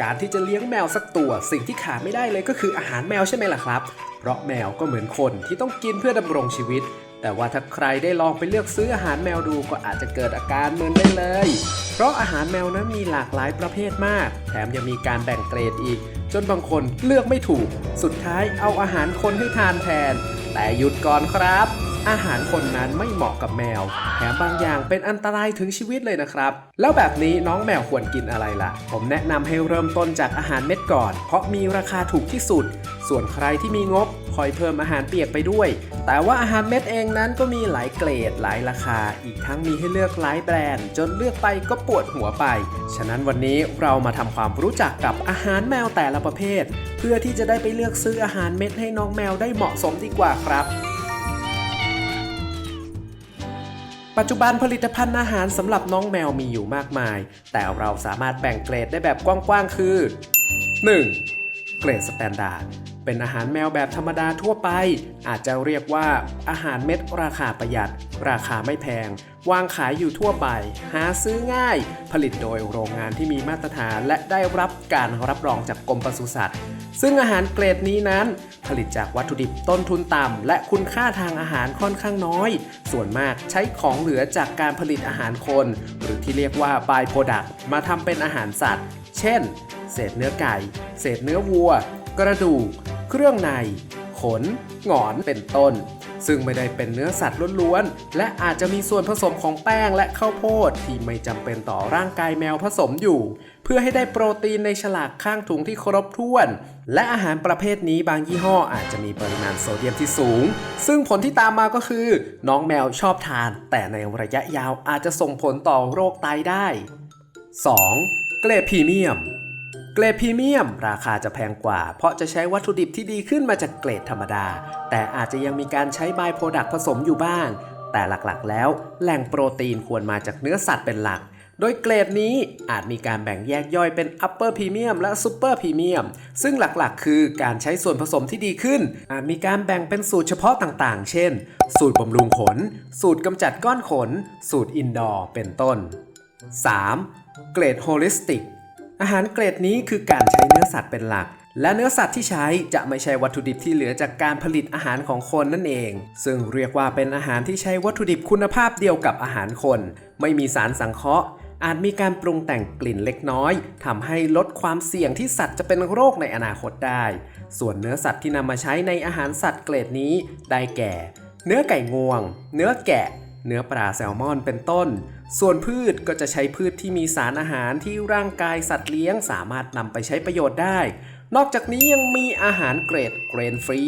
การที่จะเลี้ยงแมวสักตัวสิ่งที่ขาดไม่ได้เลยก็คืออาหารแมวใช่ไหมล่ะครับเพราะแมวก็เหมือนคนที่ต้องกินเพื่อดำรงชีวิตแต่ว่าถ้าใครได้ลองไปเลือกซื้ออาหารแมวดูก็อาจจะเกิดอาการมึนได้เลยเพราะอาหารแมวนั้นมีหลากหลายประเภทมากแถมยังมีการแบ่งเกรดอีกจนบางคนเลือกไม่ถูกสุดท้ายเอาอาหารคนให้ทานแทนแต่หยุดก่อนครับอาหารคนนั้นไม่เหมาะกับแมวแถมบางอย่างเป็นอันตรายถึงชีวิตเลยนะครับแล้วแบบนี้น้องแมวควรกินอะไรล่ะผมแนะนำให้เริ่มต้นจากอาหารเม็ดก่อนเพราะมีราคาถูกที่สุดส่วนใครที่มีงบคอยเพิ่มอาหารเปียกไปด้วยแต่ว่าอาหารเม็ดเองนั้นก็มีหลายเกรดหลายราคาอีกทั้งมีให้เลือกหลายแบรนด์จนเลือกไปก็ปวดหัวไปฉะนั้นวันนี้เรามาทำความรู้จักกับอาหารแมวแต่ละประเภทเพื่อที่จะได้ไปเลือกซื้ออาหารเม็ดให้น้องแมวได้เหมาะสมดีกว่าครับปัจจุบันผลิตภัณฑ์อาหารสำหรับน้องแมวมีอยู่มากมายแต่เราสามารถแบ่งเกรดได้แบบกว้างๆคือ 1. เกรดสแตนดาร์ดเป็นอาหารแมวแบบธรรมดาทั่วไปอาจจะเรียกว่าอาหารเม็ดราคาประหยัดราคาไม่แพงวางขายอยู่ทั่วไปหาซื้อง่ายผลิตโดยโรงงานที่มีมาตรฐานและได้รับการรับรองจากกรมปศุสัตว์ซึ่งอาหารเกรดนี้นั้นผลิตจากวัตถุดิบต้นทุนต่ำและคุณค่าทางอาหารค่อนข้างน้อยส่วนมากใช้ของเหลือจากการผลิตอาหารคนหรือที่เรียกว่า by product มาทำเป็นอาหารสัตว์เช่นเศษเนื้อไก่เศษเนื้อวัวกระดูกเครื่องในขนหงอนเป็นต้นซึ่งไม่ได้เป็นเนื้อสัตว์ล้วนๆและอาจจะมีส่วนผสมของแป้งและข้าวโพดที่ไม่จำเป็นต่อร่างกายแมวผสมอยู่เพื่อให้ได้โปรตีนในฉลากข้างถุงที่ครบถ้วนและอาหารประเภทนี้บางยี่ห้ออาจจะมีปริมาณโซเดียมที่สูงซึ่งผลที่ตามมาก็คือน้องแมวชอบทานแต่ในระยะยาวอาจจะส่งผลต่อโรคไตได้ 2. เกรดพรีเมียมเกรดพรีเมียมราคาจะแพงกว่าเพราะจะใช้วัตถุดิบที่ดีขึ้นมาจากเกรดธรรมดาแต่อาจจะยังมีการใช้บายโปรดักต์ผสมอยู่บ้างแต่หลักๆแล้วแหล่งโปรตีนควรมาจากเนื้อสัตว์เป็นหลักโดยเกรดนี้อาจมีการแบ่งแยกย่อยเป็น Upper Premium และ Super Premium ซึ่งหลักๆคือการใช้ส่วนผสมที่ดีขึ้นอาจมีการแบ่งเป็นสูตรเฉพาะต่างๆเช่นสูตรบำรุงขนสูตรกำจัดก้อนขนสูตรอินดอร์เป็นต้น 3. เกรด Holisticอาหารเกรดนี้คือการใช้เนื้อสัตว์เป็นหลักและเนื้อสัตว์ที่ใช้จะไม่ใช่วัตถุดิบที่เหลือจากการผลิตอาหารของคนนั่นเองซึ่งเรียกว่าเป็นอาหารที่ใช้วัตถุดิบคุณภาพเดียวกับอาหารคนไม่มีสารสังเคราะห์อาจมีการปรุงแต่งกลิ่นเล็กน้อยทำให้ลดความเสี่ยงที่สัตว์จะเป็นโรคในอนาคตได้ส่วนเนื้อสัตว์ที่นำมาใช้ในอาหารสัตว์เกรดนี้ได้แก่เนื้อไก่งวงเนื้อแกะเนื้อปลาแซลมอนเป็นต้นส่วนพืชก็จะใช้พืชที่มีสารอาหารที่ร่างกายสัตว์เลี้ยงสามารถนำไปใช้ประโยชน์ได้นอกจากนี้ยังมีอาหารเกรดเกรนฟรี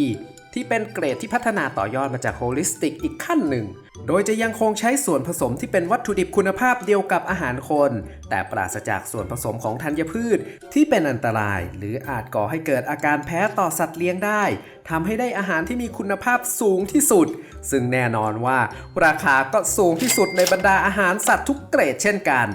ที่เป็นเกรดที่พัฒนาต่อยอดมาจากโฮลิสติกอีกขั้นหนึ่งโดยจะยังคงใช้ส่วนผสมที่เป็นวัตถุดิบคุณภาพเดียวกับอาหารคนแต่ปราศจากส่วนผสมของธัญพืชที่เป็นอันตรายหรืออาจก่อให้เกิดอาการแพ้ต่อสัตว์เลี้ยงได้ทำให้ได้อาหารที่มีคุณภาพสูงที่สุดซึ่งแน่นอนว่าราคาก็สูงที่สุดในบรรดาอาหารสัตว์ทุกเกรดเช่นกัน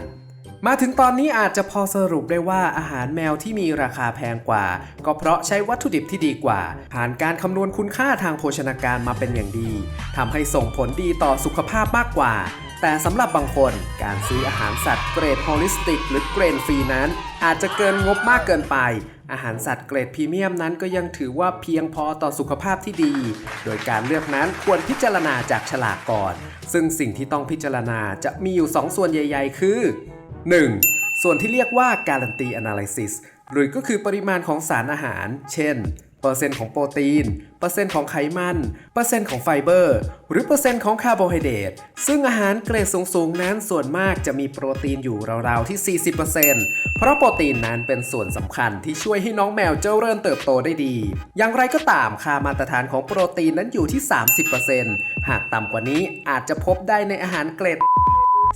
มาถึงตอนนี้อาจจะพอสรุปได้ว่าอาหารแมวที่มีราคาแพงกว่าก็เพราะใช้วัตถุดิบที่ดีกว่าผ่านการคำนวณคุณค่าทางโภชนาการมาเป็นอย่างดีทำให้ส่งผลดีต่อสุขภาพมากกว่าแต่สำหรับบางคนการซื้ออาหารสัตว์เกรดโฮลิสติกหรือเกรนฟรีนั้นอาจจะเกินงบมากเกินไปอาหารสัตว์เกรดพรีเมียมนั้นก็ยังถือว่าเพียงพอต่อสุขภาพที่ดีโดยการเลือกนั้นควรพิจารณาจากฉลากก่อนซึ่งสิ่งที่ต้องพิจารณาจะมีอยู่2ส่วนใหญ่ๆคือ 1. ส่วนที่เรียกว่า Guarantee Analysis หรือก็คือปริมาณของสารอาหารเช่นเปอร์เซ็นต์ของโปรตีนเปอร์เซ็นต์ของไขมันเปอร์เซ็นต์ของไฟเบอร์หรือเปอร์เซ็นต์ของคาร์โบไฮเดรตซึ่งอาหารเกรดสูงๆนั้นส่วนมากจะมีโปรตีนอยู่ราวๆที่ 40% เพราะโปรตีนนั้นเป็นส่วนสำคัญที่ช่วยให้น้องแมวเจริญเติบโตได้ดีอย่างไรก็ตามค่ามาตรฐานของโปรตีนนั้นอยู่ที่ 30% หากต่ำกว่านี้อาจจะพบได้ในอาหารเกรด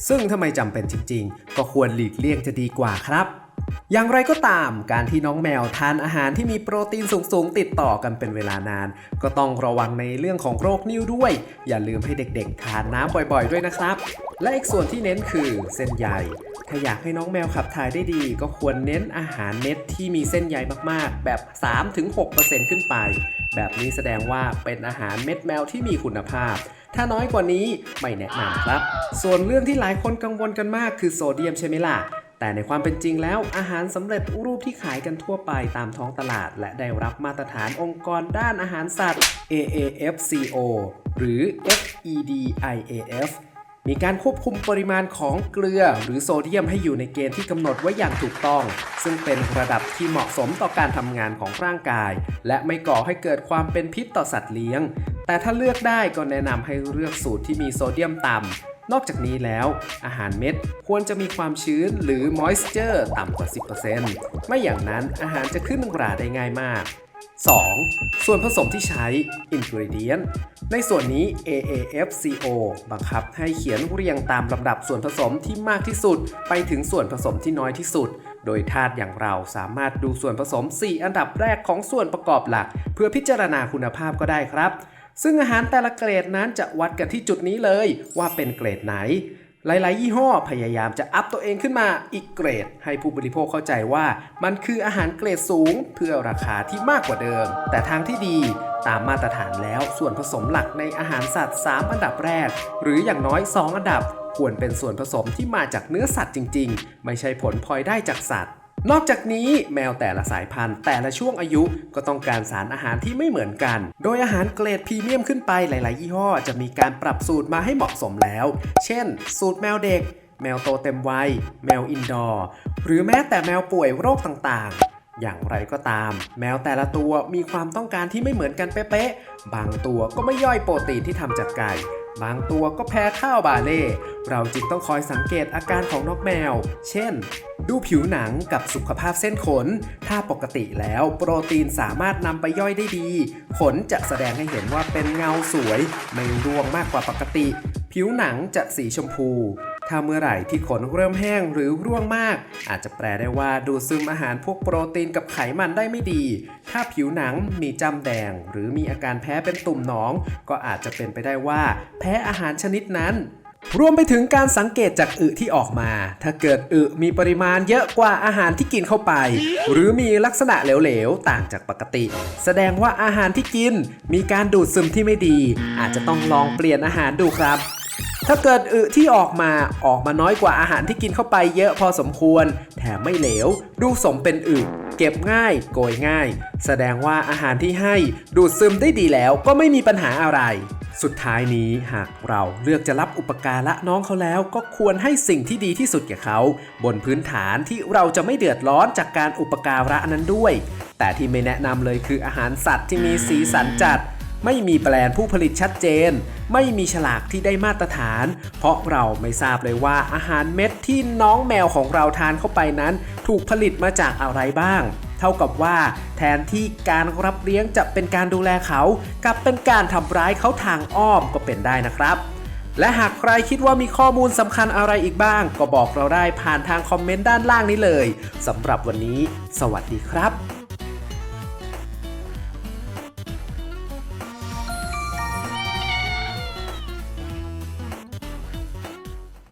ซึ่งถ้าไม่จำเป็นจริงๆก็ควรหลีกเลี่ยงจะดีกว่าครับอย่างไรก็ตามการที่น้องแมวทานอาหารที่มีโปรตีนสูงๆติดต่อกันเป็นเวลานานก็ต้องระวังในเรื่องของโรคนิ่วด้วยอย่าลืมให้เด็กๆทานน้ำบ่อยๆด้วยนะครับและอีกส่วนที่เน้นคือเส้นใยถ้าอยากให้น้องแมวขับถ่ายได้ดีก็ควรเน้นอาหารเม็ดที่มีเส้นใยมากๆแบบ 3-6% ขึ้นไปแบบนี้แสดงว่าเป็นอาหารเม็ดแมวที่มีคุณภาพถ้าน้อยกว่านี้ไม่แนะนำครับส่วนเรื่องที่หลายคนกังวลกันมากคือโซเดียมใช่ไหมล่ะ แต่ในความเป็นจริงแล้วอาหารสำเร็จรูปที่ขายกันทั่วไปตามท้องตลาดและได้รับมาตรฐานองค์กรด้านอาหารสัตว์ AAFCO หรือ FEDIAF มีการควบคุมปริมาณของเกลือหรือโซเดียมให้อยู่ในเกณฑ์ที่กำหนดไว้อย่างถูกต้องซึ่งเป็นระดับที่เหมาะสมต่อการทำงานของร่างกายและไม่ก่อให้เกิดความเป็นพิษต่อสัตว์เลี้ยงแต่ถ้าเลือกได้ก็แนะนำให้เลือกสูตรที่มีโซเดียมต่ำนอกจากนี้แล้วอาหารเม็ดควรจะมีความชื้นหรือ moisture ต่ำกว่า 10% ไม่อย่างนั้นอาหารจะขึ้นราได้ง่ายมาก 2. ส่วนผสมที่ใช้ ingredient ในส่วนนี้ AAFCO บังคับให้เขียนเรียงตามลำดับส่วนผสมที่มากที่สุดไปถึงส่วนผสมที่น้อยที่สุดโดยทาสอย่างเราสามารถดูส่วนผสม 4 อันดับแรกของส่วนประกอบหลักเพื่อพิจารณาคุณภาพก็ได้ครับซึ่งอาหารแต่ละเกรดนั้นจะวัดกันที่จุดนี้เลยว่าเป็นเกรดไหนหลายๆยี่ห้อพยายามจะอัพตัวเองขึ้นมาอีกเกรดให้ผู้บริโภคเข้าใจว่ามันคืออาหารเกรดสูงเพื่อราคาที่มากกว่าเดิมแต่ทางที่ดีตามมาตรฐานแล้วส่วนผสมหลักในอาหารสัตว์3อันดับแรกหรืออย่างน้อย2อันดับควรเป็นส่วนผสมที่มาจากเนื้อสัตว์จริงๆไม่ใช่ผลพลอยได้จากสัตว์นอกจากนี้แมวแต่ละสายพันธุ์แต่ละช่วงอายุก็ต้องการสารอาหารที่ไม่เหมือนกันโดยอาหารเกรดพรีเมียมขึ้นไปหลายๆยี่ห้อจะมีการปรับสูตรมาให้เหมาะสมแล้วเช่นสูตรแมวเด็กแมวโตเต็มวัยแมวอินดอร์หรือแม้แต่แมวป่วยโรคต่างๆอย่างไรก็ตามแมวแต่ละตัวมีความต้องการที่ไม่เหมือนกันเป๊ะๆบางตัวก็ไม่ย่อยโปรตีนที่ทำจากไก่บางตัวก็แพ้ข้าวบาเล่เราจึงต้องคอยสังเกตอาการของนกแมวเช่นดูผิวหนังกับสุขภาพเส้นขนถ้าปกติแล้วโปรตีนสามารถนำไปย่อยได้ดีขนจะแสดงให้เห็นว่าเป็นเงาสวยไม่ร่วงมากกว่าปกติผิวหนังจะสีชมพูถ้าเมื่อไหร่ที่ขนเริ่มแห้งหรือร่วงมากอาจจะแปลได้ว่าดูดซึมอาหารพวกโปรตีนกับไขมันได้ไม่ดีถ้าผิวหนังมีจ้ำแดงหรือมีอาการแพ้เป็นตุ่มหนองก็อาจจะเป็นไปได้ว่าแพ้อาหารชนิดนั้นรวมไปถึงการสังเกตจากอึที่ออกมาถ้าเกิดอึมีปริมาณเยอะกว่าอาหารที่กินเข้าไปหรือมีลักษณะเหลวๆต่างจากปกติแสดงว่าอาหารที่กินมีการดูดซึมที่ไม่ดีอาจจะต้องลองเปลี่ยนอาหารดูครับถ้าเกิดอึที่ออกมาน้อยกว่าอาหารที่กินเข้าไปเยอะพอสมควรแถมไม่เหลวดูสมเป็นอึเก็บง่ายโกยง่ายแสดงว่าอาหารที่ให้ดูดซึมได้ดีแล้วก็ไม่มีปัญหาอะไรสุดท้ายนี้หากเราเลือกจะรับอุปการะน้องเขาแล้วก็ควรให้สิ่งที่ดีที่สุดแก่เขาบนพื้นฐานที่เราจะไม่เดือดร้อนจากการอุปการะนั้นด้วยแต่ที่ไม่แนะนำเลยคืออาหารสัตว์ที่มีสีสันจัดไม่มีแบรนด์ผู้ผลิตชัดเจนไม่มีฉลากที่ได้มาตรฐานเพราะเราไม่ทราบเลยว่าอาหารเม็ดที่น้องแมวของเราทานเข้าไปนั้นถูกผลิตมาจากอะไรบ้างเท่ากับว่าแทนที่การรับเลี้ยงจะเป็นการดูแลเขากลับเป็นการทำร้ายเขาทางอ้อมก็เป็นได้นะครับและหากใครคิดว่ามีข้อมูลสำคัญอะไรอีกบ้างก็บอกเราได้ผ่านทางคอมเมนต์ด้านล่างนี้เลยสำหรับวันนี้สวัสดีครับ